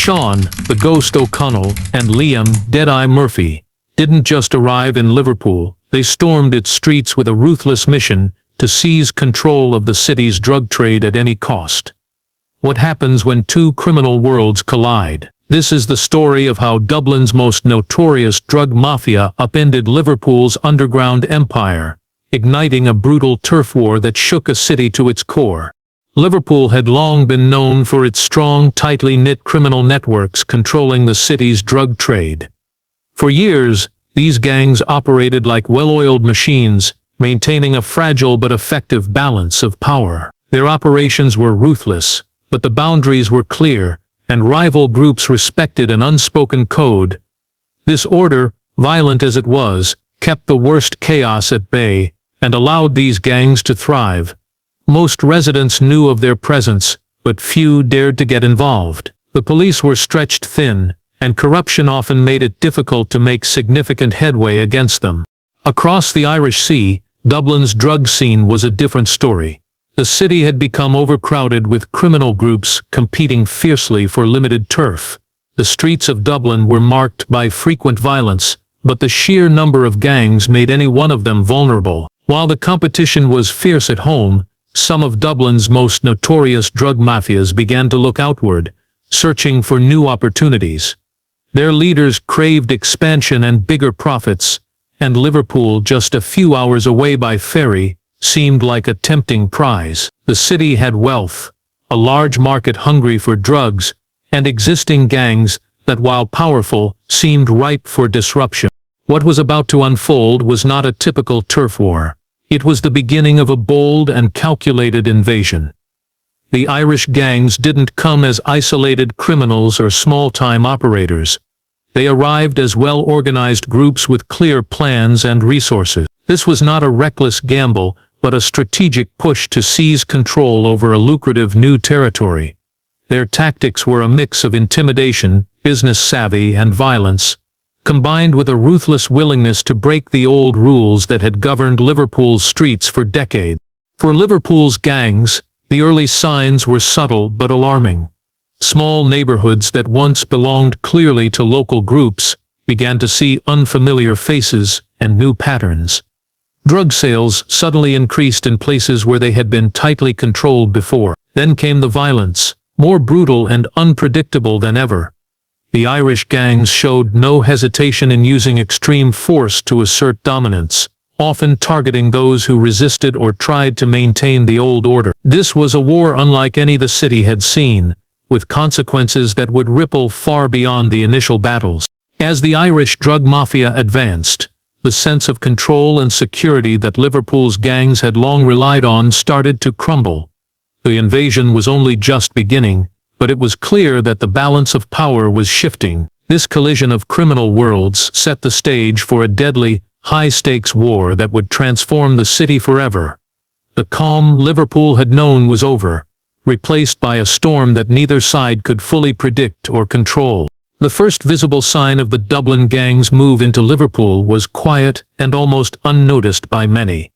Sean, the Ghost O'Connell, and Liam, Deadeye Murphy, didn't just arrive in Liverpool, they stormed its streets with a ruthless mission to seize control of the city's drug trade at any cost. What happens when two criminal worlds collide? This is the story of how Dublin's most notorious drug mafia upended Liverpool's underground empire, igniting a brutal turf war that shook a city to its core. Liverpool had long been known for its strong, tightly knit criminal networks controlling the city's drug trade. For years, these gangs operated like well-oiled machines, maintaining a fragile but effective balance of power. Their operations were ruthless, but the boundaries were clear, and rival groups respected an unspoken code. This order, violent as it was, kept the worst chaos at bay, and allowed these gangs to thrive. Most residents knew of their presence, but few dared to get involved. The police were stretched thin, and corruption often made it difficult to make significant headway against them. Across the Irish Sea, Dublin's drug scene was a different story. The city had become overcrowded with criminal groups competing fiercely for limited turf. The streets of Dublin were marked by frequent violence, but the sheer number of gangs made any one of them vulnerable. While the competition was fierce at home, some of Dublin's most notorious drug mafias began to look outward, searching for new opportunities. Their leaders craved expansion and bigger profits, and Liverpool, just a few hours away by ferry, seemed like a tempting prize. The city had wealth, a large market hungry for drugs, and existing gangs that, while powerful, seemed ripe for disruption. What was about to unfold was not a typical turf war. It was the beginning of a bold and calculated invasion. The Irish gangs didn't come as isolated criminals or small-time operators. They arrived as well-organized groups with clear plans and resources. This was not a reckless gamble, but a strategic push to seize control over a lucrative new territory. Their tactics were a mix of intimidation, business savvy, and violence, combined with a ruthless willingness to break the old rules that had governed Liverpool's streets for decades. For Liverpool's gangs, the early signs were subtle but alarming. Small neighborhoods that once belonged clearly to local groups began to see unfamiliar faces and new patterns. Drug sales suddenly increased in places where they had been tightly controlled before. Then came the violence, more brutal and unpredictable than ever. The Irish gangs showed no hesitation in using extreme force to assert dominance, often targeting those who resisted or tried to maintain the old order. This was a war unlike any the city had seen, with consequences that would ripple far beyond the initial battles. As the Irish drug mafia advanced, the sense of control and security that Liverpool's gangs had long relied on started to crumble. The invasion was only just beginning, but it was clear that the balance of power was shifting. This collision of criminal worlds set the stage for a deadly, high-stakes war that would transform the city forever. The calm Liverpool had known was over, replaced by a storm that neither side could fully predict or control. The first visible sign of the Dublin gang's move into Liverpool was quiet and almost unnoticed by many.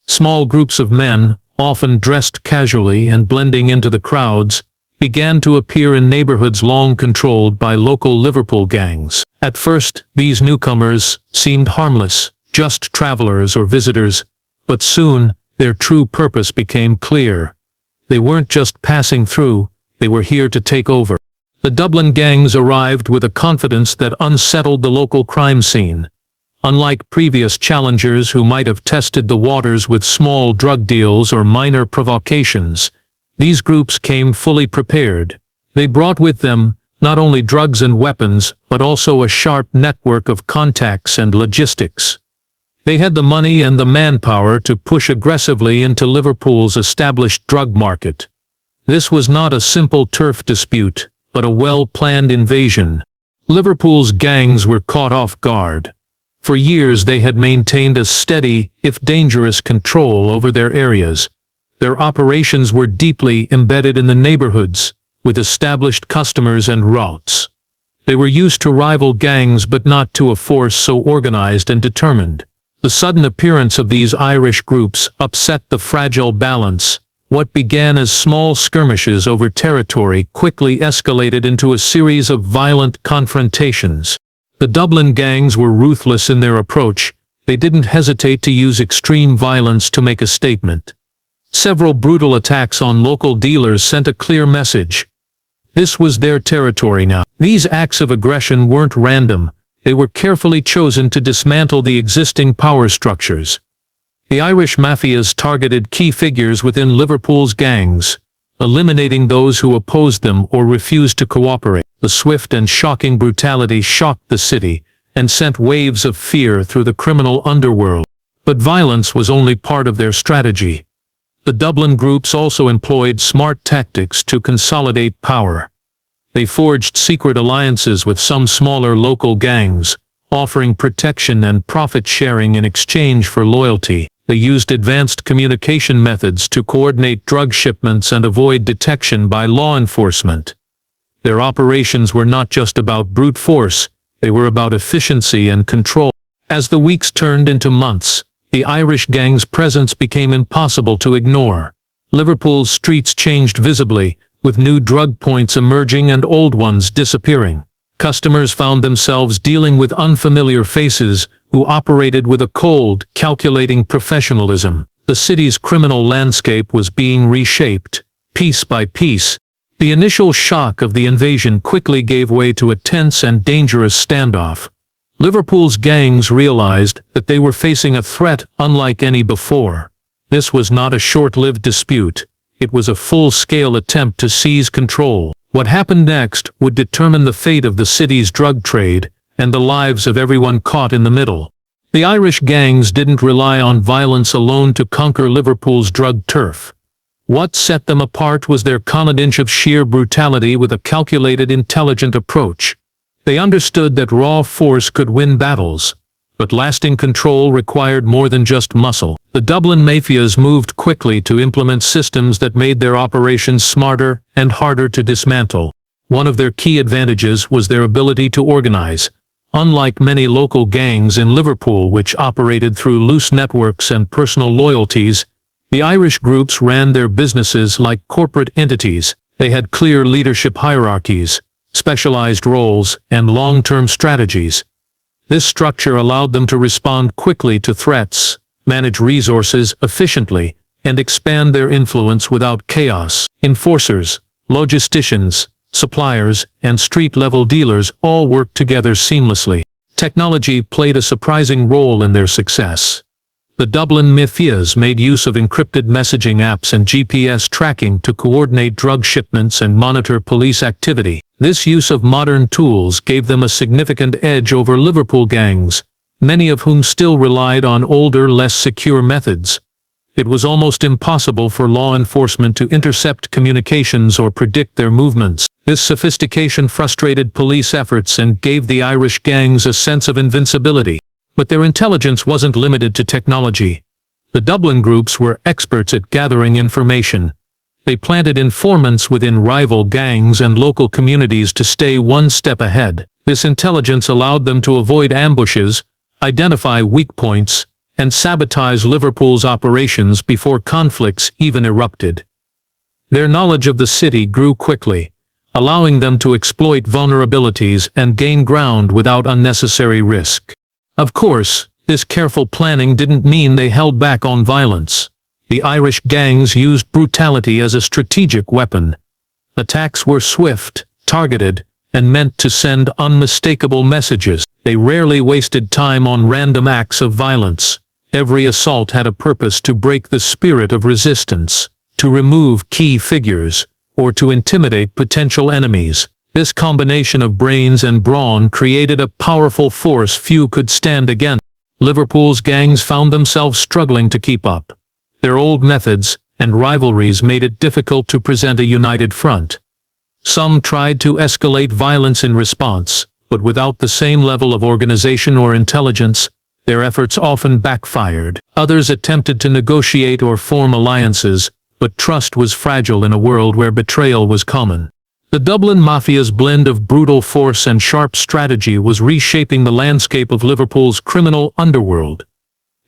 Small groups of men, often dressed casually and blending into the crowds, began to appear in neighborhoods long controlled by local Liverpool gangs. At first, these newcomers seemed harmless, just travelers or visitors, but soon, their true purpose became clear. They weren't just passing through, they were here to take over. The Dublin gangs arrived with a confidence that unsettled the local crime scene. Unlike previous challengers who might have tested the waters with small drug deals or minor provocations, these groups came fully prepared. They brought with them not only drugs and weapons, but also a sharp network of contacts and logistics. They had the money and the manpower to push aggressively into Liverpool's established drug market. This was not a simple turf dispute, but a well-planned invasion. Liverpool's gangs were caught off guard. For years they had maintained a steady, if dangerous, control over their areas. Their operations were deeply embedded in the neighborhoods, with established customers and routes. They were used to rival gangs but not to a force so organized and determined. The sudden appearance of these Irish groups upset the fragile balance, What began as small skirmishes over territory quickly escalated into a series of violent confrontations. The Dublin gangs were ruthless in their approach. They didn't hesitate to use extreme violence to make a statement. Several brutal attacks on local dealers sent a clear message. This was their territory now. These acts of aggression weren't random. They were carefully chosen to dismantle the existing power structures. The Irish mafias targeted key figures within Liverpool's gangs, eliminating those who opposed them or refused to cooperate. The swift and shocking brutality shocked the city and sent waves of fear through the criminal underworld. But violence was only part of their strategy. The Dublin groups also employed smart tactics to consolidate power. They forged secret alliances with some smaller local gangs, offering protection and profit-sharing in exchange for loyalty. They used advanced communication methods to coordinate drug shipments and avoid detection by law enforcement. Their operations were not just about brute force, they were about efficiency and control. As the weeks turned into months, the Irish gang's presence became impossible to ignore. Liverpool's streets changed visibly, with new drug points emerging and old ones disappearing. Customers found themselves dealing with unfamiliar faces who operated with a cold, calculating professionalism. The city's criminal landscape was being reshaped, piece by piece. The initial shock of the invasion quickly gave way to a tense and dangerous standoff. Liverpool's gangs realized that they were facing a threat unlike any before. This was not a short-lived dispute. It was a full-scale attempt to seize control. What happened next would determine the fate of the city's drug trade and the lives of everyone caught in the middle. The Irish gangs didn't rely on violence alone to conquer Liverpool's drug turf. What set them apart was their combination of sheer brutality with a calculated, intelligent approach. They understood that raw force could win battles, but lasting control required more than just muscle. The Dublin mafias moved quickly to implement systems that made their operations smarter and harder to dismantle. One of their key advantages was their ability to organize. Unlike many local gangs in Liverpool which operated through loose networks and personal loyalties, the Irish groups ran their businesses like corporate entities. They had clear leadership hierarchies, specialized roles, and long-term strategies. This structure allowed them to respond quickly to threats, manage resources efficiently, and expand their influence without chaos. Enforcers, logisticians, suppliers, and street-level dealers all worked together seamlessly. Technology played a surprising role in their success. The Dublin mafias made use of encrypted messaging apps and GPS tracking to coordinate drug shipments and monitor police activity. This use of modern tools gave them a significant edge over Liverpool gangs, many of whom still relied on older, less secure methods. It was almost impossible for law enforcement to intercept communications or predict their movements. This sophistication frustrated police efforts and gave the Irish gangs a sense of invincibility. But their intelligence wasn't limited to technology. The Dublin groups were experts at gathering information. They planted informants within rival gangs and local communities to stay one step ahead. This intelligence allowed them to avoid ambushes, identify weak points, and sabotage Liverpool's operations before conflicts even erupted. Their knowledge of the city grew quickly, allowing them to exploit vulnerabilities and gain ground without unnecessary risk. Of course, this careful planning didn't mean they held back on violence. The Irish gangs used brutality as a strategic weapon. Attacks were swift, targeted, and meant to send unmistakable messages. They rarely wasted time on random acts of violence. Every assault had a purpose: to break the spirit of resistance, to remove key figures, or to intimidate potential enemies. This combination of brains and brawn created a powerful force few could stand against. Liverpool's gangs found themselves struggling to keep up. Their old methods and rivalries made it difficult to present a united front. Some tried to escalate violence in response, but without the same level of organization or intelligence, their efforts often backfired. Others attempted to negotiate or form alliances, but trust was fragile in a world where betrayal was common. The Dublin Mafia's blend of brutal force and sharp strategy was reshaping the landscape of Liverpool's criminal underworld.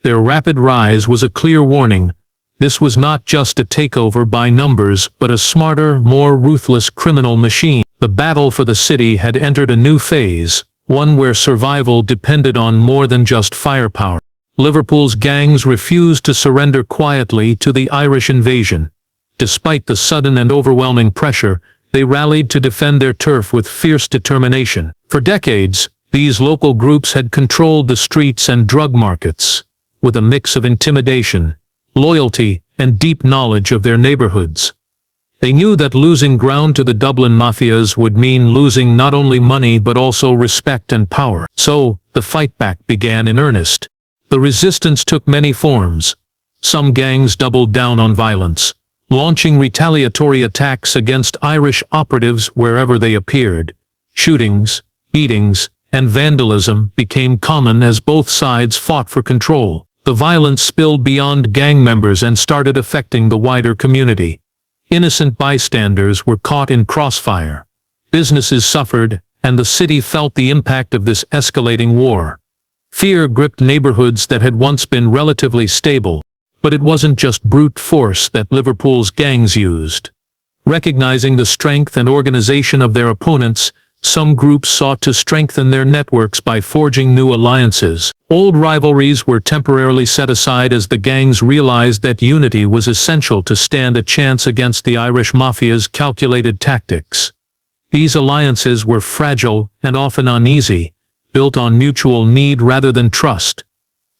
Their rapid rise was a clear warning. This was not just a takeover by numbers but a smarter, more ruthless criminal machine. The battle for the city had entered a new phase, one where survival depended on more than just firepower. Liverpool's gangs refused to surrender quietly to the Irish invasion. Despite the sudden and overwhelming pressure, they rallied to defend their turf with fierce determination. For decades, these local groups had controlled the streets and drug markets, with a mix of intimidation, loyalty, and deep knowledge of their neighborhoods. They knew that losing ground to the Dublin mafias would mean losing not only money but also respect and power. So, the fight back began in earnest. The resistance took many forms. Some gangs doubled down on violence, launching retaliatory attacks against Irish operatives wherever they appeared. Shootings, beatings, and vandalism became common as both sides fought for control. The violence spilled beyond gang members and started affecting the wider community. Innocent bystanders were caught in crossfire. Businesses suffered, and the city felt the impact of this escalating war. Fear gripped neighborhoods that had once been relatively stable. But it wasn't just brute force that Liverpool's gangs used. Recognizing the strength and organization of their opponents, some groups sought to strengthen their networks by forging new alliances. Old rivalries were temporarily set aside as the gangs realized that unity was essential to stand a chance against the Irish Mafia's calculated tactics. These alliances were fragile and often uneasy, built on mutual need rather than trust.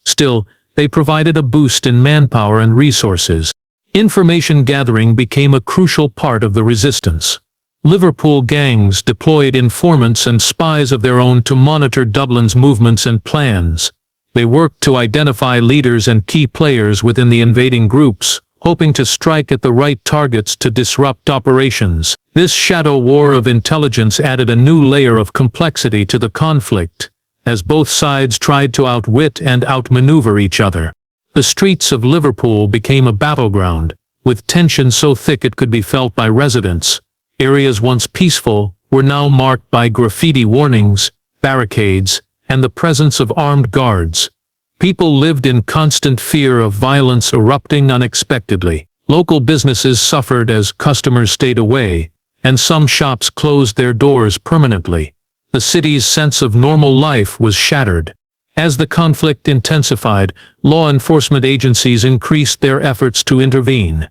Still, they provided a boost in manpower and resources. Information gathering became a crucial part of the resistance. Liverpool gangs deployed informants and spies of their own to monitor Dublin's movements and plans. They worked to identify leaders and key players within the invading groups, hoping to strike at the right targets to disrupt operations. This shadow war of intelligence added a new layer of complexity to the conflict, as both sides tried to outwit and outmaneuver each other. The streets of Liverpool became a battleground, with tension so thick it could be felt by residents. Areas once peaceful were now marked by graffiti warnings, barricades, and the presence of armed guards. People lived in constant fear of violence erupting unexpectedly. Local businesses suffered as customers stayed away, and some shops closed their doors permanently. The city's sense of normal life was shattered. As the conflict intensified, law enforcement agencies increased their efforts to intervene.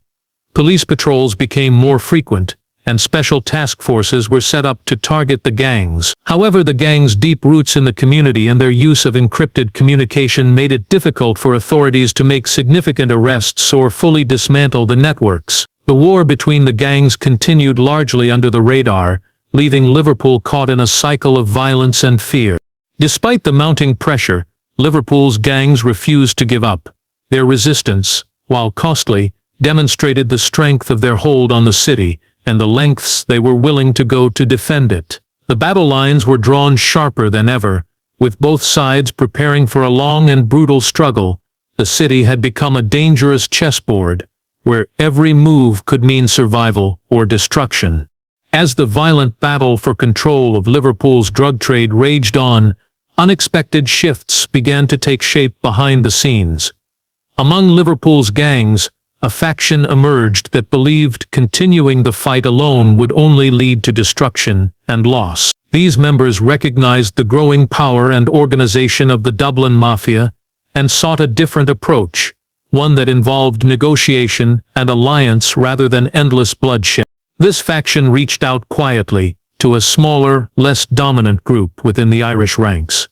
Police patrols became more frequent, and special task forces were set up to target the gangs. However, the gangs' deep roots in the community and their use of encrypted communication made it difficult for authorities to make significant arrests or fully dismantle the networks. The war between the gangs continued largely under the radar, leaving Liverpool caught in a cycle of violence and fear. Despite the mounting pressure, Liverpool's gangs refused to give up. Their resistance, while costly, demonstrated the strength of their hold on the city and the lengths they were willing to go to defend it. The battle lines were drawn sharper than ever, with both sides preparing for a long and brutal struggle. The city had become a dangerous chessboard, where every move could mean survival or destruction. As the violent battle for control of Liverpool's drug trade raged on, unexpected shifts began to take shape behind the scenes. Among Liverpool's gangs, a faction emerged that believed continuing the fight alone would only lead to destruction and loss. These members recognized the growing power and organization of the Dublin Mafia and sought a different approach, one that involved negotiation and alliance rather than endless bloodshed. This faction reached out quietly to a smaller, less dominant group within the Irish ranks.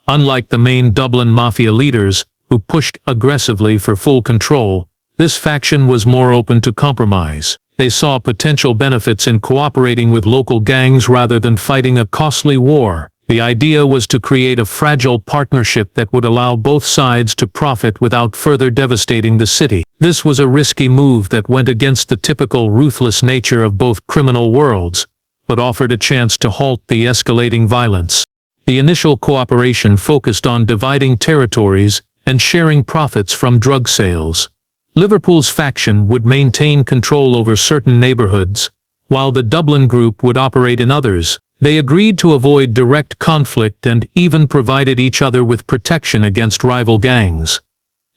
Unlike the main Dublin Mafia leaders, who pushed aggressively for full control, this faction was more open to compromise. They saw potential benefits in cooperating with local gangs rather than fighting a costly war. The idea was to create a fragile partnership that would allow both sides to profit without further devastating the city. This was a risky move that went against the typical ruthless nature of both criminal worlds, but offered a chance to halt the escalating violence. The initial cooperation focused on dividing territories and sharing profits from drug sales. Liverpool's faction would maintain control over certain neighborhoods, while the Dublin group would operate in others. They agreed to avoid direct conflict and even provided each other with protection against rival gangs.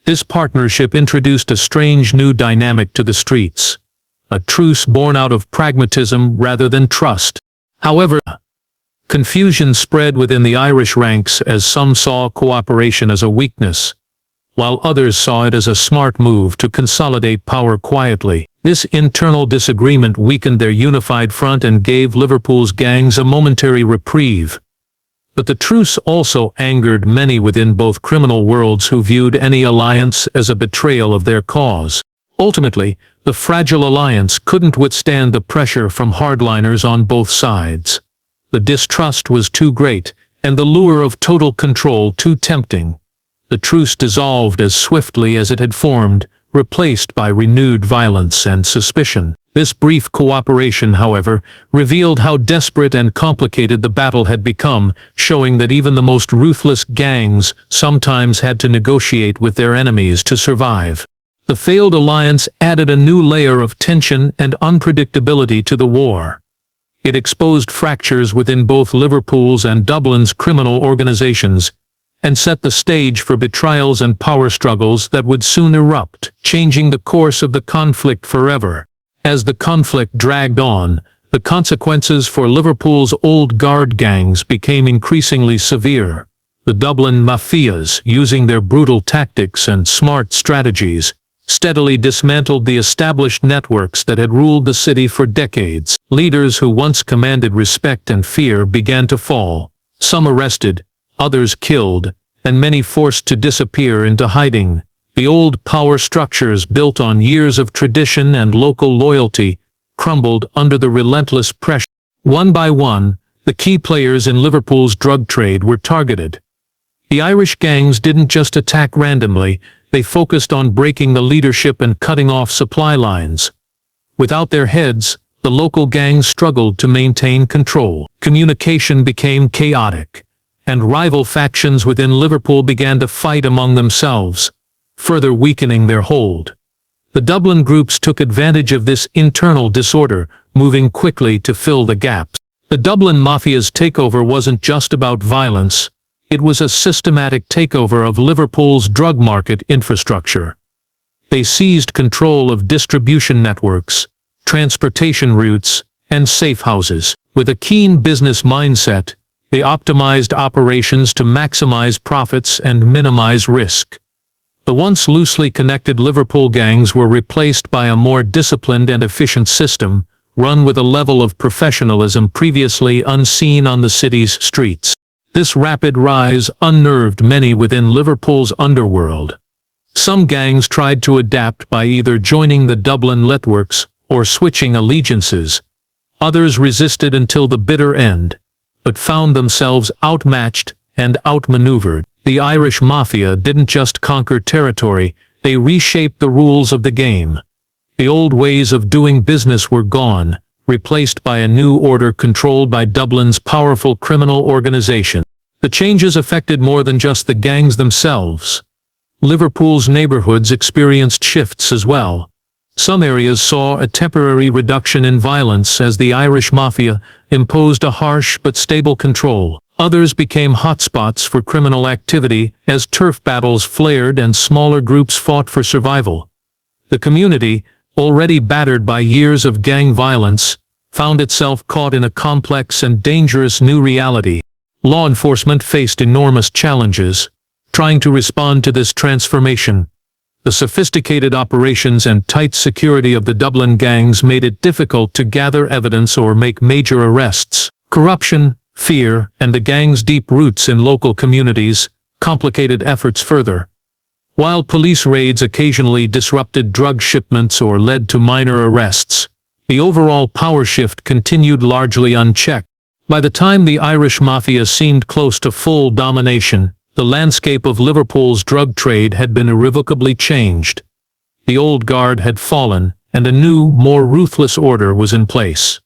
This partnership introduced a strange new dynamic to the streets, a truce born out of pragmatism rather than trust. However, confusion spread within the Irish ranks as some saw cooperation as a weakness, while others saw it as a smart move to consolidate power quietly. This internal disagreement weakened their unified front and gave Liverpool's gangs a momentary reprieve. But the truce also angered many within both criminal worlds who viewed any alliance as a betrayal of their cause. Ultimately, the fragile alliance couldn't withstand the pressure from hardliners on both sides. The distrust was too great, and the lure of total control too tempting. The truce dissolved as swiftly as it had formed, replaced by renewed violence and suspicion. This brief cooperation, however, revealed how desperate and complicated the battle had become, showing that even the most ruthless gangs sometimes had to negotiate with their enemies to survive. The failed alliance added a new layer of tension and unpredictability to the war. It exposed fractures within both Liverpool's and Dublin's criminal organizations, and set the stage for betrayals and power struggles that would soon erupt, changing the course of the conflict forever. As the conflict dragged on, the consequences for Liverpool's old guard gangs became increasingly severe. The Dublin Mafias, using their brutal tactics and smart strategies, steadily dismantled the established networks that had ruled the city for decades. Leaders who once commanded respect and fear began to fall, some arrested, others killed, and many forced to disappear into hiding. The old power structures built on years of tradition and local loyalty crumbled under the relentless pressure. One by one, the key players in Liverpool's drug trade were targeted. The Irish gangs didn't just attack randomly, they focused on breaking the leadership and cutting off supply lines. Without their heads, the local gangs struggled to maintain control. Communication became chaotic, and rival factions within Liverpool began to fight among themselves, further weakening their hold. The Dublin groups took advantage of this internal disorder, moving quickly to fill the gaps. The Dublin Mafia's takeover wasn't just about violence, it was a systematic takeover of Liverpool's drug market infrastructure. They seized control of distribution networks, transportation routes, and safe houses. With a keen business mindset, they optimized operations to maximize profits and minimize risk. The once loosely connected Liverpool gangs were replaced by a more disciplined and efficient system, run with a level of professionalism previously unseen on the city's streets. This rapid rise unnerved many within Liverpool's underworld. Some gangs tried to adapt by either joining the Dublin networks or switching allegiances. Others resisted until the bitter end, but found themselves outmatched and outmaneuvered. The Irish Mafia didn't just conquer territory, they reshaped the rules of the game. The old ways of doing business were gone, replaced by a new order controlled by Dublin's powerful criminal organization. The changes affected more than just the gangs themselves. Liverpool's neighborhoods experienced shifts as well. Some areas saw a temporary reduction in violence as the Irish Mafia imposed a harsh but stable control. Others became hotspots for criminal activity as turf battles flared and smaller groups fought for survival. The community, already battered by years of gang violence, found itself caught in a complex and dangerous new reality. Law enforcement faced enormous challenges, trying to respond to this transformation. The sophisticated operations and tight security of the Dublin gangs made it difficult to gather evidence or make major arrests. Corruption, fear, and the gangs' deep roots in local communities complicated efforts further. While police raids occasionally disrupted drug shipments or led to minor arrests, the overall power shift continued largely unchecked. By the time the Irish Mafia seemed close to full domination, the landscape of Liverpool's drug trade had been irrevocably changed. The old guard had fallen, and a new, more ruthless order was in place.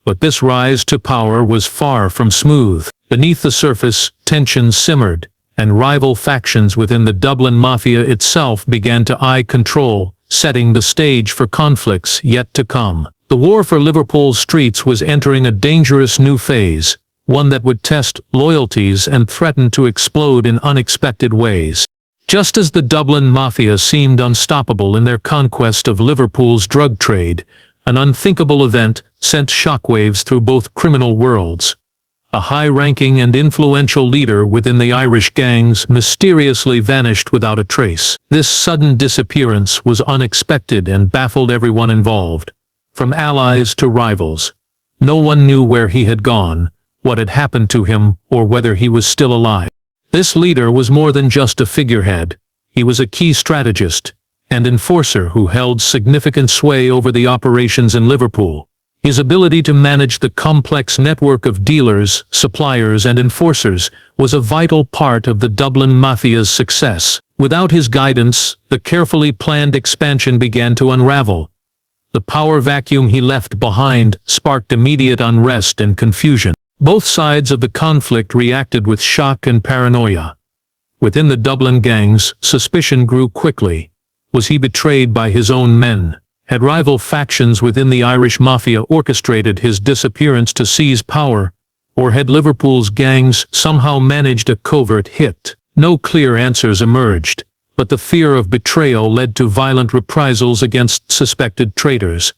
But this rise to power was far from smooth. Beneath the surface, tensions simmered, and rival factions within the Dublin Mafia itself began to eye control, setting the stage for conflicts yet to come. The war for Liverpool's streets was entering a dangerous new phase, one that would test loyalties and threaten to explode in unexpected ways. Just as the Dublin Mafia seemed unstoppable in their conquest of Liverpool's drug trade, an unthinkable event sent shockwaves through both criminal worlds. A high-ranking and influential leader within the Irish gangs mysteriously vanished without a trace. This sudden disappearance was unexpected and baffled everyone involved, from allies to rivals. No one knew where he had gone, what had happened to him, or whether he was still alive. This leader was more than just a figurehead. He was a key strategist and enforcer who held significant sway over the operations in Liverpool. His ability to manage the complex network of dealers, suppliers, and enforcers was a vital part of the Dublin Mafia's success. Without his guidance, the carefully planned expansion began to unravel. The power vacuum he left behind sparked immediate unrest and confusion. Both sides of the conflict reacted with shock and paranoia. Within the Dublin gangs, suspicion grew quickly. Was he betrayed by his own men? Had rival factions within the Irish Mafia orchestrated his disappearance to seize power? Or had Liverpool's gangs somehow managed a covert hit? No clear answers emerged, but the fear of betrayal led to violent reprisals against suspected traitors.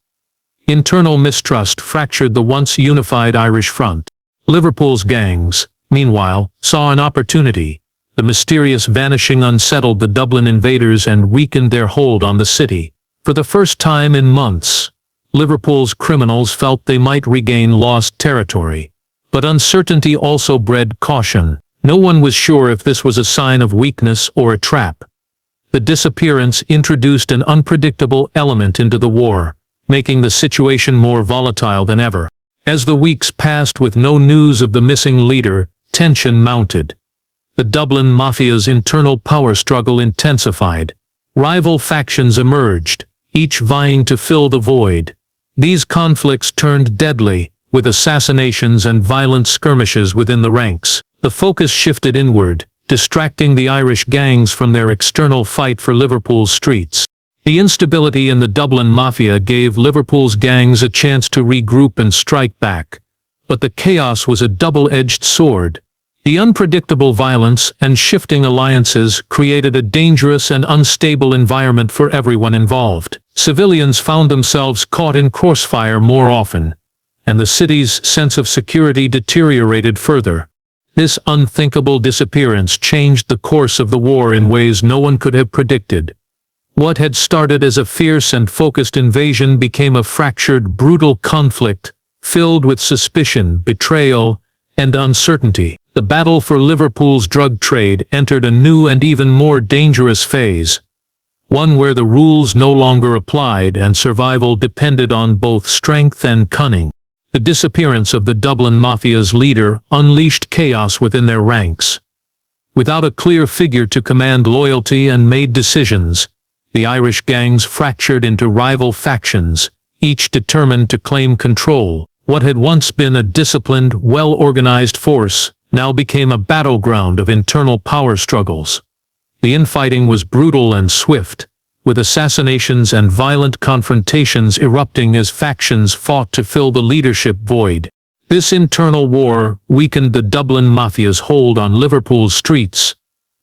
Internal mistrust fractured the once unified Irish front. Liverpool's gangs, meanwhile, saw an opportunity. The mysterious vanishing unsettled the Dublin invaders and weakened their hold on the city. For the first time in months, Liverpool's criminals felt they might regain lost territory. But uncertainty also bred caution. No one was sure if this was a sign of weakness or a trap. The disappearance introduced an unpredictable element into the war, making the situation more volatile than ever. As the weeks passed with no news of the missing leader, tension mounted. The Dublin Mafia's internal power struggle intensified. Rival factions emerged, each vying to fill the void. These conflicts turned deadly, with assassinations and violent skirmishes within the ranks. The focus shifted inward, distracting the Irish gangs from their external fight for Liverpool's streets. The instability in the Dublin Mafia gave Liverpool's gangs a chance to regroup and strike back. But the chaos was a double-edged sword. The unpredictable violence and shifting alliances created a dangerous and unstable environment for everyone involved. Civilians found themselves caught in crossfire more often, and the city's sense of security deteriorated further. This unthinkable disappearance changed the course of the war in ways no one could have predicted. What had started as a fierce and focused invasion became a fractured, brutal conflict, filled with suspicion, betrayal, and uncertainty. The battle for Liverpool's drug trade entered a new and even more dangerous phase, one where the rules no longer applied and survival depended on both strength and cunning. The disappearance of the Dublin Mafia's leader unleashed chaos within their ranks. Without a clear figure to command loyalty and made decisions, the Irish gangs fractured into rival factions, each determined to claim control. What had once been a disciplined, well-organized force now became a battleground of internal power struggles. The infighting was brutal and swift, with assassinations and violent confrontations erupting as factions fought to fill the leadership void. This internal war weakened the Dublin Mafia's hold on Liverpool's streets.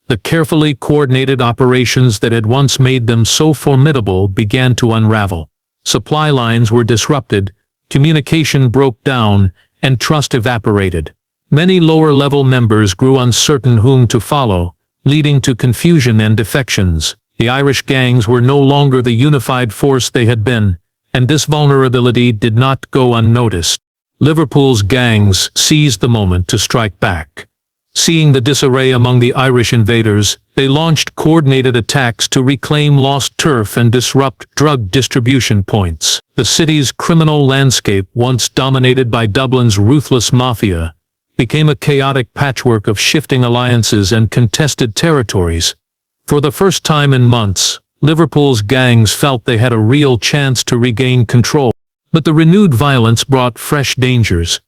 The carefully coordinated operations that had once made them so formidable began to unravel. Supply lines were disrupted, communication broke down, and trust evaporated. Many lower-level members grew uncertain whom to follow, leading to confusion and defections. The Irish gangs were no longer the unified force they had been, and this vulnerability did not go unnoticed. Liverpool's gangs seized the moment to strike back. Seeing the disarray among the Irish invaders, they launched coordinated attacks to reclaim lost turf and disrupt drug distribution points. The city's criminal landscape, once dominated by Dublin's ruthless mafia, became a chaotic patchwork of shifting alliances and contested territories. For the first time in months, Liverpool's gangs felt they had a real chance to regain control. But the renewed violence brought fresh dangers.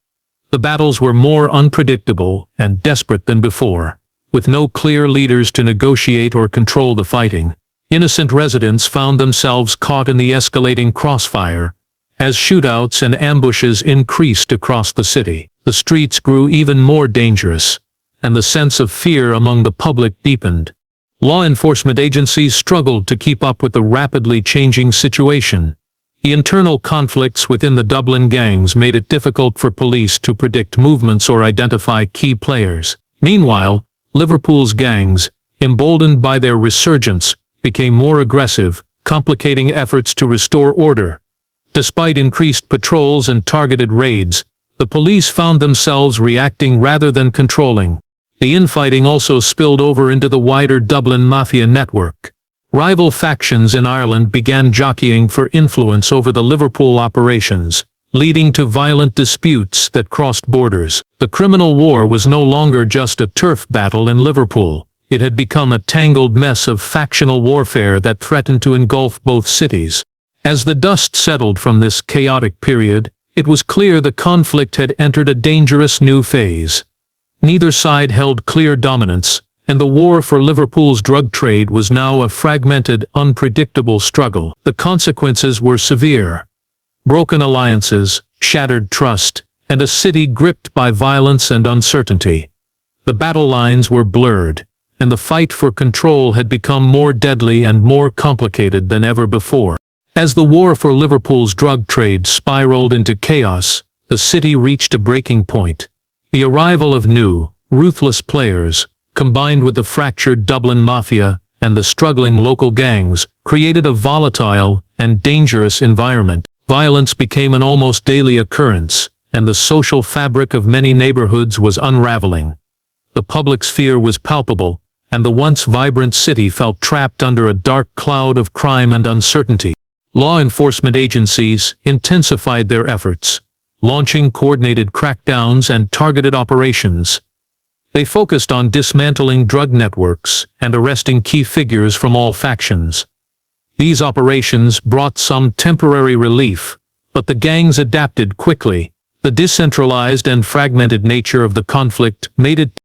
The battles were more unpredictable and desperate than before, with no clear leaders to negotiate or control the fighting. Innocent residents found themselves caught in the escalating crossfire, as shootouts and ambushes increased across the city. The streets grew even more dangerous, and the sense of fear among the public deepened. Law enforcement agencies struggled to keep up with the rapidly changing situation. The internal conflicts within the Dublin gangs made it difficult for police to predict movements or identify key players. Meanwhile, Liverpool's gangs, emboldened by their resurgence, became more aggressive, complicating efforts to restore order. Despite increased patrols and targeted raids, the police found themselves reacting rather than controlling. The infighting also spilled over into the wider Dublin Mafia network. Rival factions in Ireland began jockeying for influence over the Liverpool operations, leading to violent disputes that crossed borders. The criminal war was no longer just a turf battle in Liverpool. It had become a tangled mess of factional warfare that threatened to engulf both cities. As the dust settled from this chaotic period, it was clear the conflict had entered a dangerous new phase. Neither side held clear dominance, and the war for Liverpool's drug trade was now a fragmented, unpredictable struggle. The consequences were severe. Broken alliances, shattered trust, and a city gripped by violence and uncertainty. The battle lines were blurred, and the fight for control had become more deadly and more complicated than ever before. As the war for Liverpool's drug trade spiraled into chaos, the city reached a breaking point. The arrival of new, ruthless players, combined with the fractured Dublin Mafia and the struggling local gangs, created a volatile and dangerous environment. Violence became an almost daily occurrence, and the social fabric of many neighborhoods was unraveling. The public sphere was palpable, and the once vibrant city felt trapped under a dark cloud of crime and uncertainty. Law enforcement agencies intensified their efforts, launching coordinated crackdowns and targeted operations. They focused on dismantling drug networks and arresting key figures from all factions. These operations brought some temporary relief, but the gangs adapted quickly. The decentralized and fragmented nature of the conflict made it